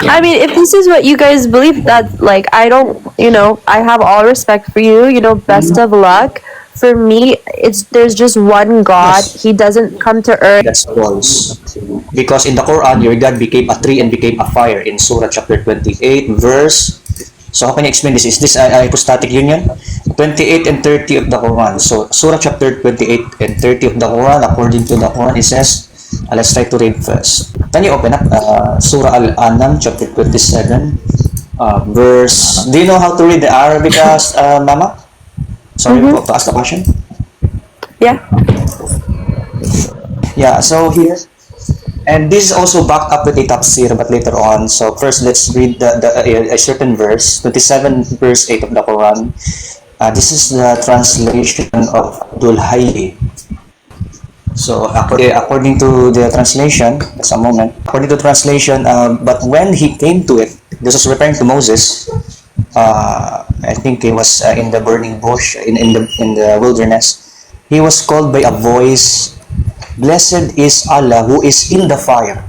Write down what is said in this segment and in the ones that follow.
I mean, if this is what you guys believe, that like I don't, I have all respect for you. Best of luck. For me, there's just one God. Yes, He doesn't come to earth. that's false. Because in the Quran, your God became a tree and became a fire in Surah chapter 28, verse. So how can you explain this? Is this a hypostatic union? 28 and 30 of the Quran. So Surah chapter 28 and 30 of the Quran, according to the Quran, it says, let's try to read first. Can you open up Surah Al-An'am chapter 27, verse. Do you know how to read the Arabic, Mama? Sorry to ask a question. Yeah. Yeah, so here, and this is also backed up with a tafsir, but later on. So first, let's read a certain verse, 27 verse 8 of the Quran. This is the translation of Abdul Hayy. So according to the translation, just a moment. According to translation, but when he came to it, this was referring to Moses. I think he was in the burning bush in the wilderness. He was called by a voice. Blessed is Allah who is in the fire.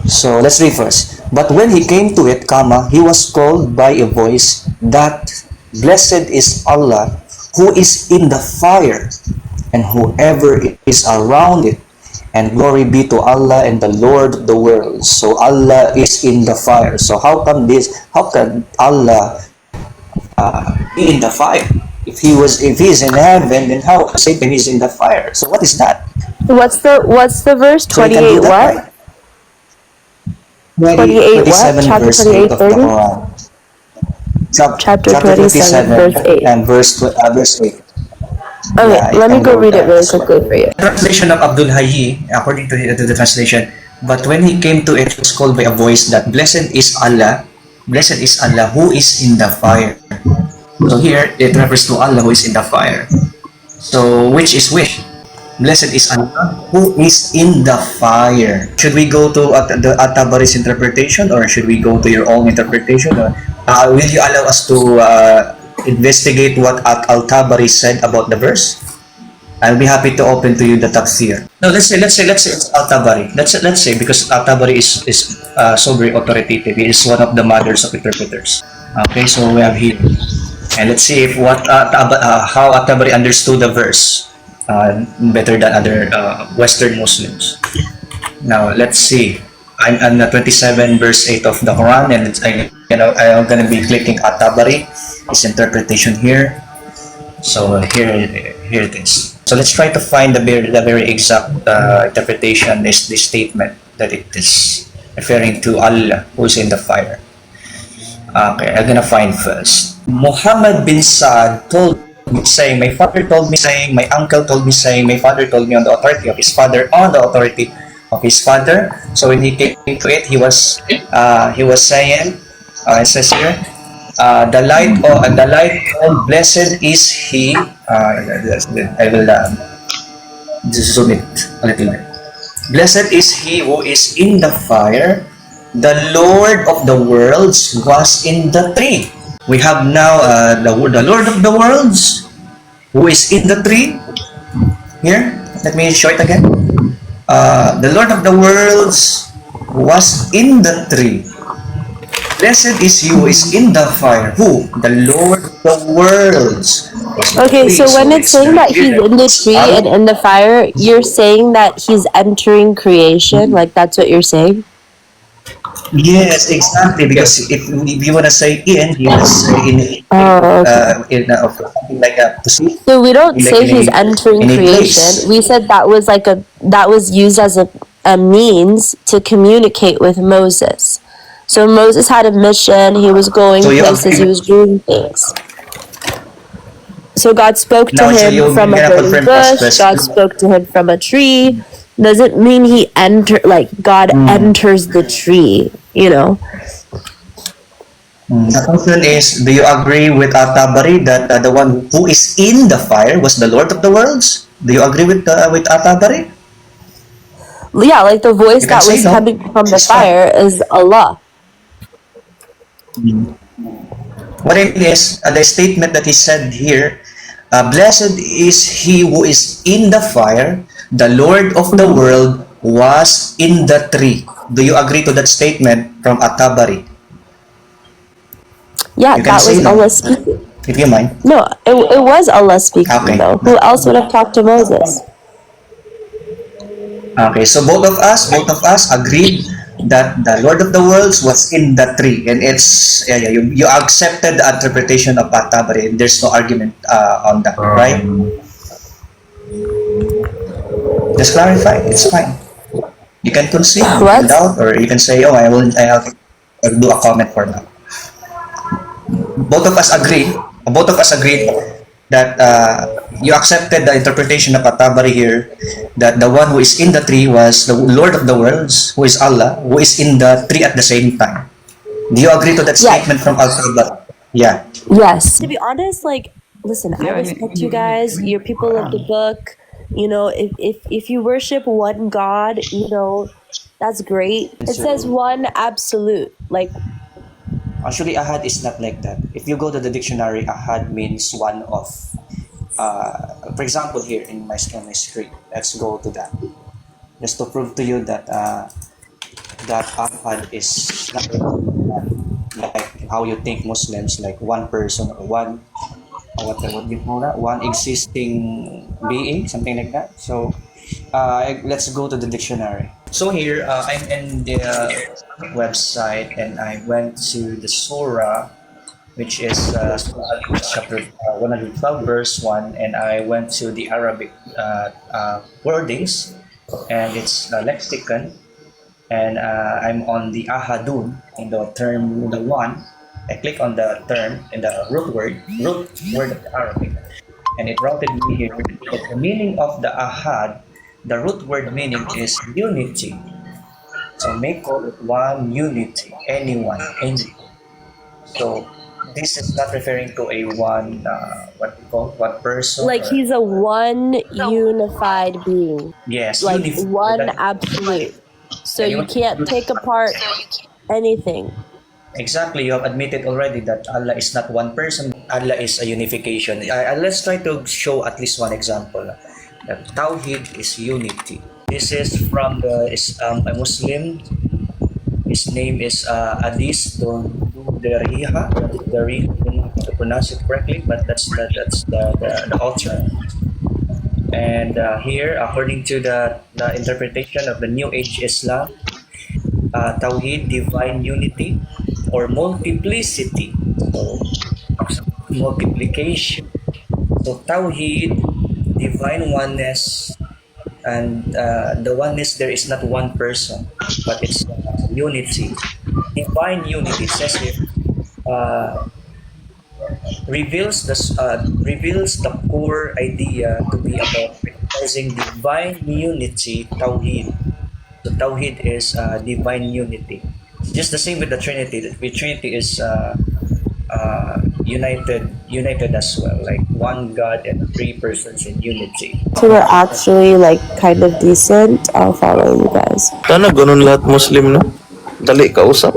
So let's read first. But when he came to it, he was called by a voice that blessed is Allah who is in the fire, and whoever is around it. And glory be to Allah and the Lord of the world. So Allah is in the fire. So how can Allah be in the fire? If he is in heaven, then how Satan is in the fire? So what is that? What's the verse? So we can 28 do that, what? right? 28 what? 27 Chapter verse 28, 8 of the 30? Quran. Chapter 27, verse 8. And verse 8. Okay, Yeah, let me go read it there really as well. quickly for you. Translation of Abdul Hayy, according to the translation, but when he came to it, he was called by a voice that blessed is Allah who is in the fire. So here, it refers to Allah who is in the fire. So which is which? Blessed is Allah who is in the fire. Should we go to the At-Tabari's interpretation, or should we go to your own interpretation? Or, will you allow us to investigate what Al-Tabari said about the verse? I'll be happy to open to you the tafsir. No, let's say it's Al-Tabari. Let's say, because Al-Tabari is so very authoritative. He is one of the mothers of interpreters. Okay, so we have here, and let's see if how Al-Tabari understood the verse better than other Western Muslims. Now let's see. I'm on the 27 verse 8 of the Quran, and I'm gonna be clicking At-Tabari, his interpretation here. So here it is. So let's try to find the very exact interpretation. Is the statement that it is referring to Allah who's in the fire. Okay, I'm gonna find first. Muhammad bin Sa'ad told me, saying, my father told me, saying, my uncle told me, saying, my father told me on the authority of his father, on the authority of his father. So when he came to it, he was saying, it says here, the light called blessed is he. I will zoom it a little bit. Blessed is he who is in the fire. The Lord of the worlds was in the tree. We have now the Lord of the worlds who is in the tree. Here, let me show it again. The Lord of the worlds was in the tree. Blessed is he who is in the fire. Who? The Lord of the worlds. Okay, so when it's saying that he's in the tree and in the fire, you're saying that he's entering creation? Like, that's what you're saying? Yes, exactly. Because if you want to say in, you want to say in something like a position. So we don't like say he's entering in a creation. place. We said that was used as a means to communicate with Moses. So Moses had a mission. He was going places. He was doing things. So God spoke to him from a burning bush. God spoke to him from a tree. Doesn't mean he God enters the tree, The question is, do you agree with At-Tabari that the one who is in the fire was the Lord of the worlds? Do you agree with At-Tabari? Yeah, like the voice that was coming from the fire is Allah. What I mean is, the statement that he said here, blessed is he who is in the fire, the Lord of the world was in the tree. Do you agree to that statement from At-Tabari? Yeah, You can that say was no. Allah speaking. If you mind. No, it was Allah speaking Okay. though. Who else would have talked to Moses? Okay, so both of us agreed that the Lord of the Worlds was in the tree, and it's you accepted the interpretation of At-Tabari. There's no argument on that, right? Just clarify. It's fine. You can concede, you can What? doubt, or you can say, "Oh, I'll do a comment for now." Both of us agreed. Both of us agreed that you accepted the interpretation of At-Tabari here, that the one who is in the tree was the Lord of the worlds, who is Allah, who is in the tree at the same time. Do you agree to that Yeah. statement from Al-Tabari? Yeah. Yes. To be honest, like, listen, I respect you guys. You're people of the book. You know, if you worship one God, you know, that's great. It says one absolute. Like, Actually, ahad is not like that. If you go to the dictionary, ahad means one of. For example, here in my screen, let's go to that. Just to prove to you that that ahad is not like how you think Muslims, like one person or one, what do you call that? One existing being, something like that. So let's go to the dictionary. So here, I'm in the website, and I went to the Surah, which is Surah chapter 112, verse 1, and I went to the Arabic wordings, and it's lexicon, and I'm on the Ahadun, in the term, the one. I click on the term in the root word of the Arabic, and it routed me here. The meaning of the Ahad, the root word meaning is unity. So may call it one unity, anyone, any. So this is not referring to a one, what we call, one person. like he's a one unified being. Yes, Like unified. one absolute. So you can't take apart anything. Exactly, you have admitted already that Allah is not one person. Allah is a unification. Let's try to show at least one example. That Tawhid is unity. This is from a Muslim. His name is Adis Dariha. I don't know how to pronounce it correctly, but that's the author. And here, according to the interpretation of the New Age Islam, Tawhid, divine unity or multiplicity. So, multiplication. So, Tawhid, divine oneness, and the oneness there is not one person, but it's unity. Divine unity, says here, uh, reveals the core idea to be about recognizing divine unity, Tawhid. So Tawhid is divine unity. Just the same with the Trinity. The Trinity is united as well, like one God and three persons in unity. So we're actually like kind of decent. I'll follow you guys. Sana ganun lahat Muslim, no? Dali kausap.